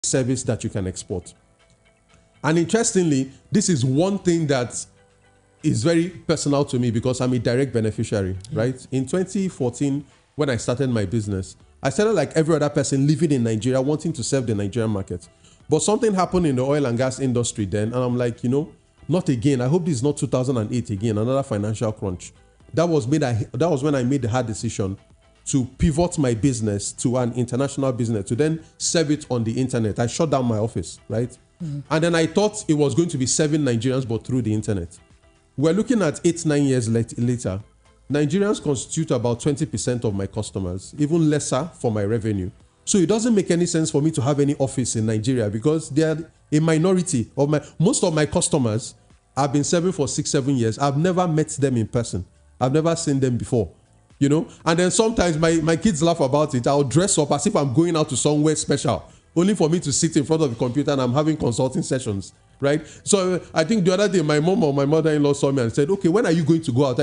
service that you can export. And interestingly, this is one thing that is very personal to me because I'm a direct beneficiary, right? In 2014, when I started my business, I started like every other person living in Nigeria, wanting to serve the Nigerian market. But something happened in the oil and gas industry then, and I'm like, not again. I hope this is not 2008 again, another financial crunch. That was when I made the hard decision to pivot my business to an international business, to then serve it on the internet. I shut down my office, right? Mm-hmm. And then I thought it was going to be serving Nigerians, but through the internet. We're looking at 8-9 years later. Nigerians constitute about 20% of my customers, even lesser for my revenue. So it doesn't make any sense for me to have any office in Nigeria because they are a minority of most of my customers. I've been serving for 6-7 years. I've never met them in person. I've never seen them before, And then sometimes my kids laugh about it. I'll dress up as if I'm going out to somewhere special, only for me to sit in front of the computer and I'm having consulting sessions, right? So I think the other day, my mom or my mother-in-law saw me and said, okay, when are you going to go out?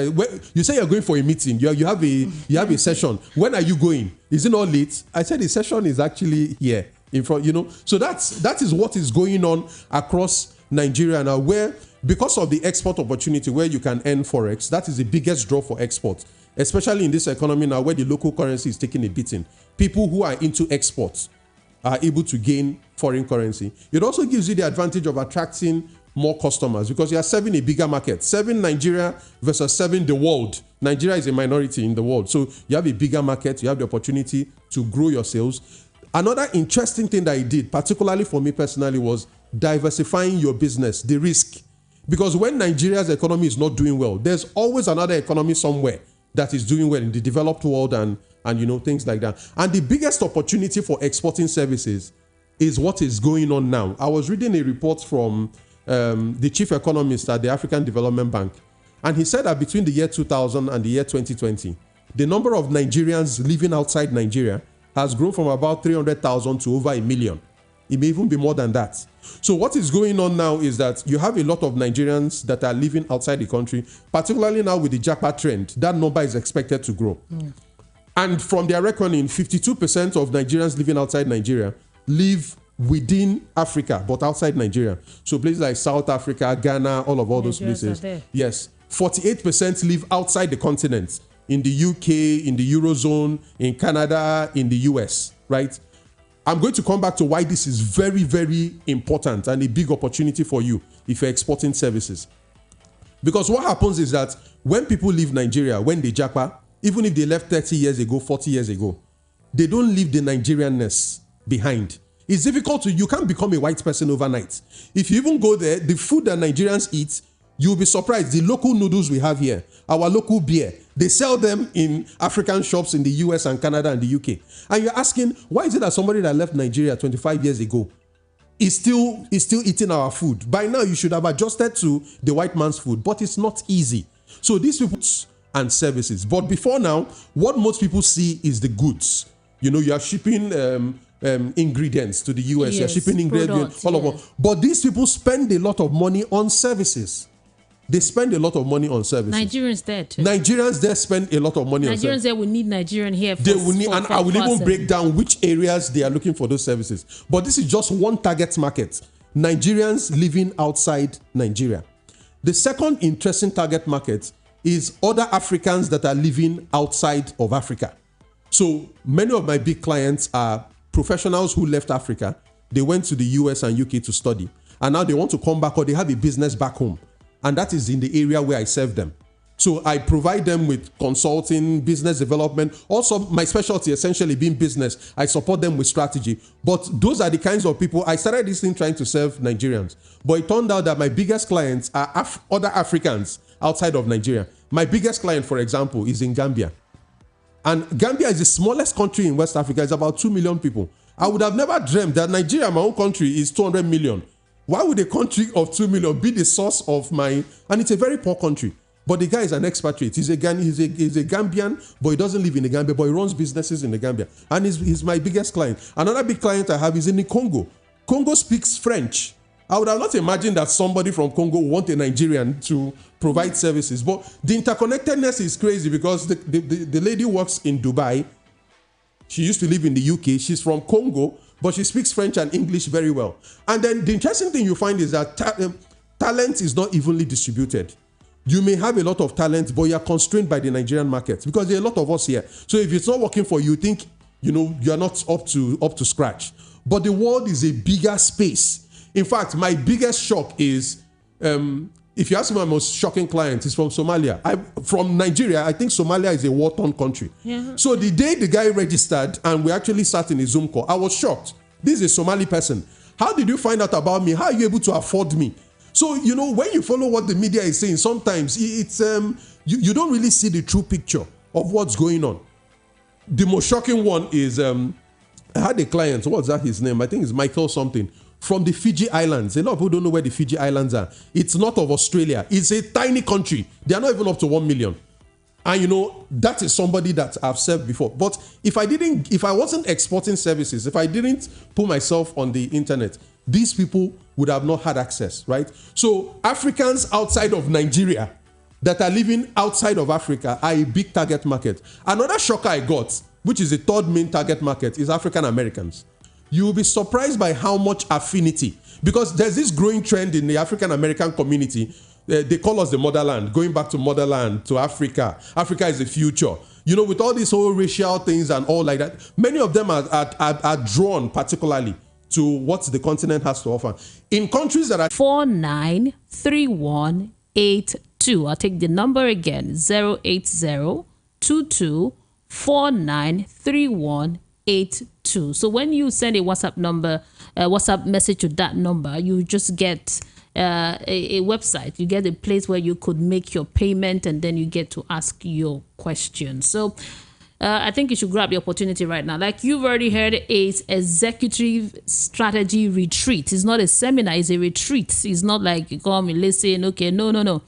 You say you're going for a meeting. You have a session. When are you going? Is it not late? I said the session is actually here in front, So that is what is going on across Nigeria now, where because of the export opportunity where you can earn forex, that is the biggest draw for export, especially in this economy now where the local currency is taking a beating. People who are into exports are able to gain foreign currency. It also gives you the advantage of attracting more customers because you are serving a bigger market. Serving Nigeria versus serving the world. Nigeria is a minority in the world. So you have a bigger market. You have the opportunity to grow your sales. Another interesting thing that I did, particularly for me personally, was diversifying your business, the risk. Because when Nigeria's economy is not doing well, there's always another economy somewhere that is doing well in the developed world and things like that. And the biggest opportunity for exporting services is what is going on now. I was reading a report from the chief economist at the African Development Bank, and he said that between the year 2000 and the year 2020, the number of Nigerians living outside Nigeria has grown from about 300,000 to over 1 million. It may even be more than that. So what is going on now is that you have a lot of Nigerians that are living outside the country, particularly now with the Japa trend. That number is expected to grow. And from their reckoning, 52% of Nigerians living outside Nigeria live within Africa, but outside Nigeria. So places like South Africa, Ghana, all those places. Yes. 48% live outside the continent, in the UK, in the Eurozone, in Canada, in the US, right? I'm going to come back to why this is very, very important and a big opportunity for you if you're exporting services. Because what happens is that when people leave Nigeria, when they japa, even if they left 30 years ago, 40 years ago, they don't leave the Nigerianness behind. It's difficult you can't become a white person overnight. If you even go there, the food that Nigerians eat, you'll be surprised. The local noodles we have here, our local beer, they sell them in African shops in the US and Canada and the UK. And you're asking, why is it that somebody that left Nigeria 25 years ago is still eating our food? By now, you should have adjusted to the white man's food, but it's not easy. So these people and services. But before now, what most people see is the goods. You are shipping ingredients to the US, you're shipping ingredients all over. But these people spend a lot of money on services. They spend a lot of money on services. Nigerians there too. Nigerians there spend a lot of money on services. Nigerians there will need Nigerian here. They will need, and I will even break down which areas they are looking for those services. But this is just one target market. Nigerians living outside Nigeria. The second interesting target market is other Africans that are living outside of Africa. So many of my big clients are professionals who left Africa. They went to the US and UK to study. And now they want to come back or they have a business back home. And that is in the area where I serve them. So I provide them with consulting, business development. Also, my specialty essentially being business. I support them with strategy. But those are the kinds of people. I started this thing trying to serve Nigerians. But it turned out that my biggest clients are other Africans outside of Nigeria. My biggest client, for example, is in Gambia. And Gambia is the smallest country in West Africa. It's about 2 million people. I would have never dreamed that Nigeria, my own country, is 200 million. Why would a country of 2 million be the source of my... And it's a very poor country. But the guy is an expatriate. He's a Gambian, but he doesn't live in the Gambia, but he runs businesses in the Gambia. And he's my biggest client. Another big client I have is in the Congo. Congo speaks French. I would have not imagined that somebody from Congo would want a Nigerian to provide services. But the interconnectedness is crazy because the lady works in Dubai. She used to live in the UK. She's from Congo, but she speaks French and English very well. And then the interesting thing you find is that talent is not evenly distributed. You may have a lot of talent, but you are constrained by the Nigerian market because there are a lot of us here. So if it's not working for you, you think, you are not up to scratch. But the world is a bigger space. In fact, my biggest shock is, if you ask me, my most shocking client is from Somalia. From Nigeria, I think Somalia is a war-torn country. Yeah. So the day the guy registered and we actually sat in a Zoom call, I was shocked. This is a Somali person. How did you find out about me? How are you able to afford me? So, when you follow what the media is saying, sometimes it's you don't really see the true picture of what's going on. The most shocking one is I had a client, what's that his name? I think it's Michael something, from the Fiji Islands. A lot of people don't know where the Fiji Islands are. It's north of Australia. It's a tiny country. They are not even up to 1 million. And that is somebody that I've served before. But if I wasn't exporting services, if I didn't put myself on the internet, these people would have not had access, right? So Africans outside of Nigeria that are living outside of Africa are a big target market. Another shocker I got, which is the third main target market, is African Americans. You will be surprised by how much affinity, because there's this growing trend in the African American community. They call us the motherland, going back to motherland, to Africa. Africa is the future. With all these whole racial things and all like that, many of them are drawn particularly to what the continent has to offer. In countries that are 493182. I'll take the number again, 08022493182. So when you send a WhatsApp message to that number, you just get a website. You get a place where you could make your payment, and then you get to ask your question. So I think you should grab the opportunity right now. Like you've already heard, it's executive strategy retreat. It's not a seminar, it's a retreat. It's not like you come and listen, okay, no.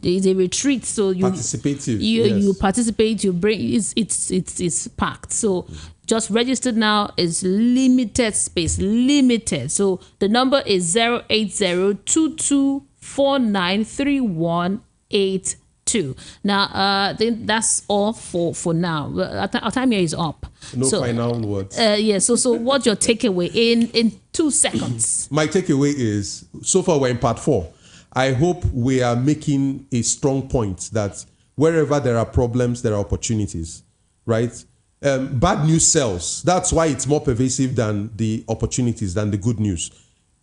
It's a retreat, so you participative. You participate, you bring it's packed. So just registered now. Is limited space, limited. So the number is 08022493182. Now, I think that's all for now. Our time here is up. No final words. So what's your takeaway in 2 seconds? My takeaway is, so far we're in part 4. I hope we are making a strong point that wherever there are problems, there are opportunities, right? Bad news sells. That's why it's more pervasive than the opportunities, than the good news.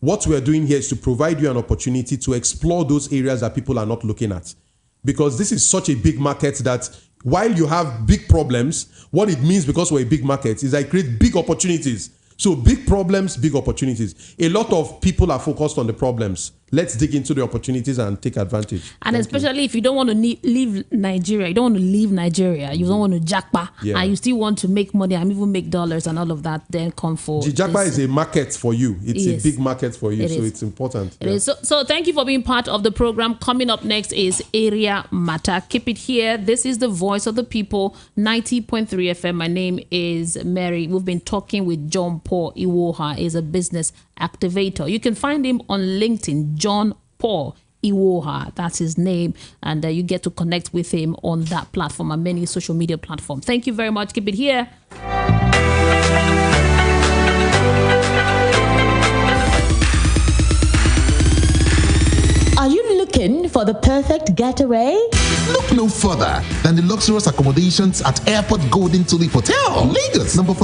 What we're doing here is to provide you an opportunity to explore those areas that people are not looking at. Because this is such a big market that while you have big problems, what it means, because we're a big market, is I create big opportunities. So big problems, big opportunities. A lot of people are focused on the problems. Let's dig into the opportunities and take advantage. And especially if you don't want to leave Nigeria, you don't want to leave Nigeria, you don't want to jackpot, and you still want to make money and even make dollars and all of that, then come for the jackpot is a market for you. It's a big market for you, so it's important. It is. So thank you for being part of the program. Coming up next is Area Matter. Keep it here. This is the voice of the people, 90.3 FM. My name is Mary. We've been talking with John Paul Iwoha. He's a business activator. You can find him on LinkedIn, John Paul Iwoha, that's his name, and you get to connect with him on that platform and many social media platforms. Thank you very much. Keep it here. Are you looking for the perfect getaway? Look no further than the luxurious accommodations at Airport Golden Tulip Hotel, Lagos, number 4.